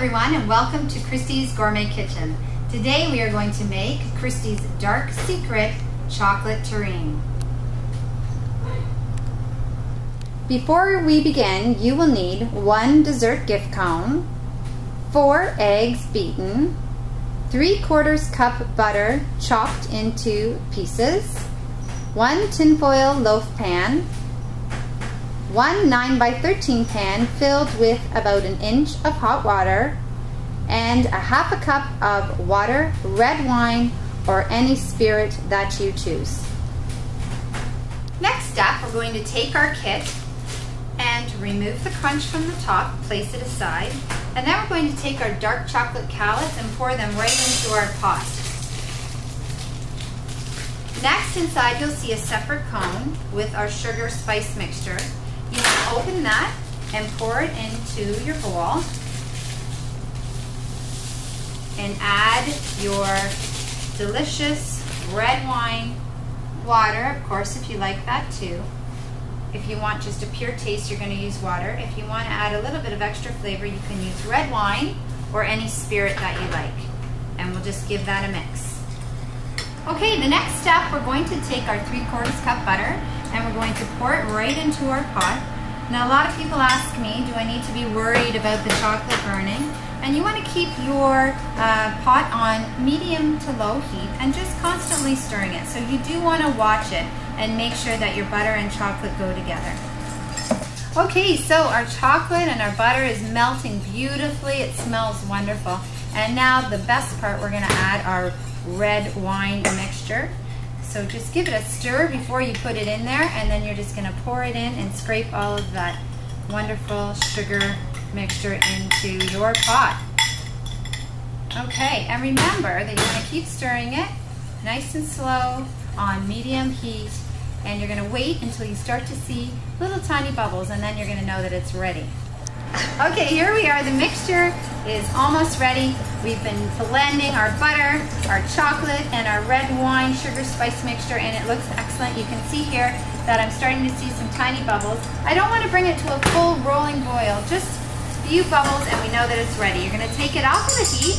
everyone, and welcome to Christy's Gourmet Kitchen. Today we are going to make Christy's Dark Secret Chocolate Terrine. Before we begin, you will need 1 dessert gift cone, 4 eggs beaten, 3/4 cup butter chopped into pieces, 1 tinfoil loaf pan, 1 9x13 pan filled with about 1 inch of hot water, and 1/2 cup of water, red wine, or any spirit that you choose. Next step, we're going to take our kit and remove the crunch from the top, place it aside, and then we're going to take our dark chocolate callus and pour them right into our pot. Next, inside you'll see a separate cone with our sugar spice mixture. You want to open that and pour it into your bowl and add your delicious red wine, water, of course, if you like that too. If you want just a pure taste, you're going to use water. If you want to add a little bit of extra flavor, you can use red wine or any spirit that you like. And we'll just give that a mix. Okay, the next step, we're going to take our 3/4 cup butter and we're going to pour it right into our pot. Now, a lot of people ask me, do I need to be worried about the chocolate burning? And you want to keep your pot on medium to low heat and just constantly stirring it. So you do want to watch it and make sure that your butter and chocolate go together. Okay, so our chocolate and our butter is melting beautifully. It smells wonderful. And now the best part, we're going to add our red wine mixture. So just give it a stir before you put it in there, and then you're just going to pour it in and scrape all of that wonderful sugar mixture into your pot. Okay, and remember that you're going to keep stirring it nice and slow on medium heat, and you're going to wait until you start to see little tiny bubbles, and then you're going to know that it's ready. Okay, here we are. The mixture is almost ready. We've been blending our butter, our chocolate, and our red wine sugar spice mixture, and it looks excellent. You can see here that I'm starting to see some tiny bubbles. I don't want to bring it to a full rolling boil, just a few bubbles, and we know that it's ready. You're going to take it off of the heat,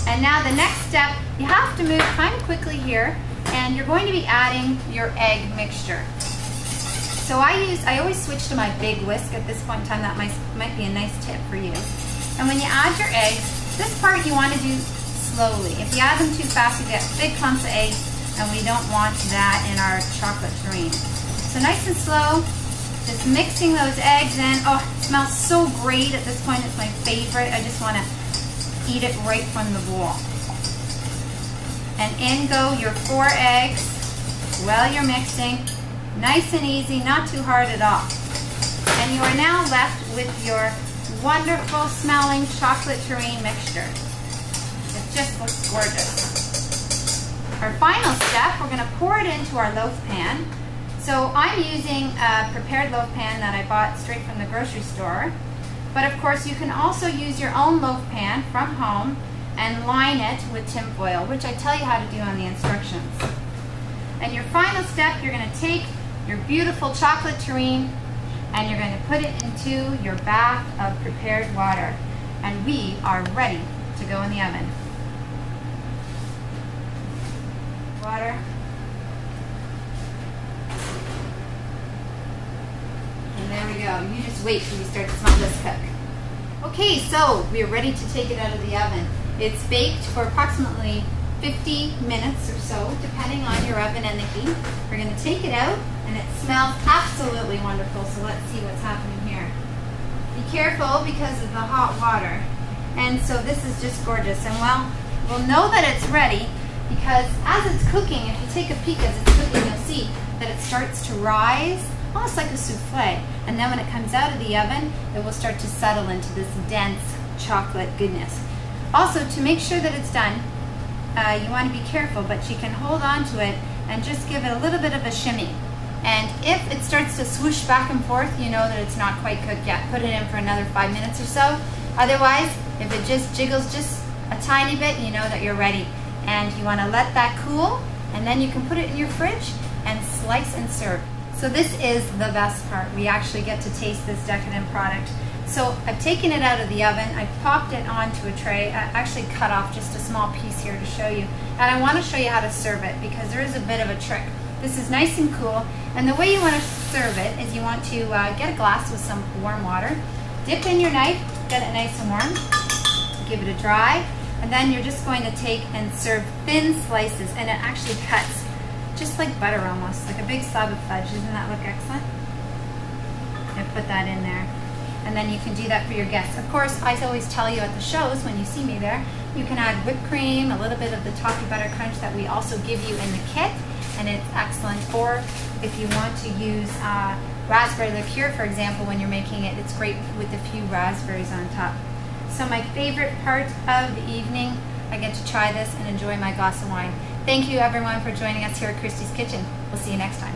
and now the next step, you have to move kind of quickly here, and you're going to be adding your egg mixture. So I always switch to my big whisk at this point in time. That might be a nice tip for you. And when you add your eggs, this part you want to do slowly. If you add them too fast, you get big clumps of eggs, and we don't want that in our chocolate terrine. So nice and slow, just mixing those eggs in. Oh, it smells so great at this point. It's my favorite. I just want to eat it right from the bowl. And in go your 4 eggs while you're mixing. Nice and easy, not too hard at all. And you are now left with your wonderful smelling chocolate terrine mixture. It just looks gorgeous. Our final step, we're going to pour it into our loaf pan. So I'm using a prepared loaf pan that I bought straight from the grocery store. But of course you can also use your own loaf pan from home and line it with tinfoil, which I tell you how to do on the instructions. And your final step, you're going to take your beautiful chocolate terrine and you're going to put it into your bath of prepared water. And we are ready to go in the oven. Water. And there we go. You just wait till you start to smell this cook. Okay, so we're ready to take it out of the oven. It's baked for approximately 50 minutes or so, depending on your oven and the heat. We're going to take it out, and it smells absolutely wonderful, so let's see what's happening here. Be careful because of the hot water. And so this is just gorgeous. And well, we'll know that it's ready because as it's cooking, if you take a peek as it's cooking, you'll see that it starts to rise, almost like a souffle. And then when it comes out of the oven, it will start to settle into this dense chocolate goodness. Also, to make sure that it's done, you want to be careful, but you can hold on to it and just give it a little bit of a shimmy. And if it starts to swoosh back and forth, you know that it's not quite cooked yet. Put it in for another 5 minutes or so. Otherwise, if it just jiggles just a tiny bit, you know that you're ready. And you want to let that cool, and then you can put it in your fridge and slice and serve. So this is the best part. We actually get to taste this decadent product. So I've taken it out of the oven, I popped it onto a tray. I actually cut off just a small piece here to show you. And I want to show you how to serve it because there is a bit of a trick. This is nice and cool, and the way you want to serve it is you want to get a glass with some warm water, dip in your knife, get it nice and warm, give it a dry, and then you're just going to take and serve thin slices, and it actually cuts just like butter almost, like a big slab of fudge. Doesn't that look excellent? I put that in there. And then you can do that for your guests. Of course, I always tell you at the shows when you see me there, you can add whipped cream, a little bit of the toffee butter crunch that we also give you in the kit, and it's excellent. Or if you want to use raspberry liqueur, for example, when you're making it, it's great with a few raspberries on top. So my favorite part of the evening, I get to try this and enjoy my glass of wine. Thank you everyone for joining us here at Christy's Kitchen. We'll see you next time.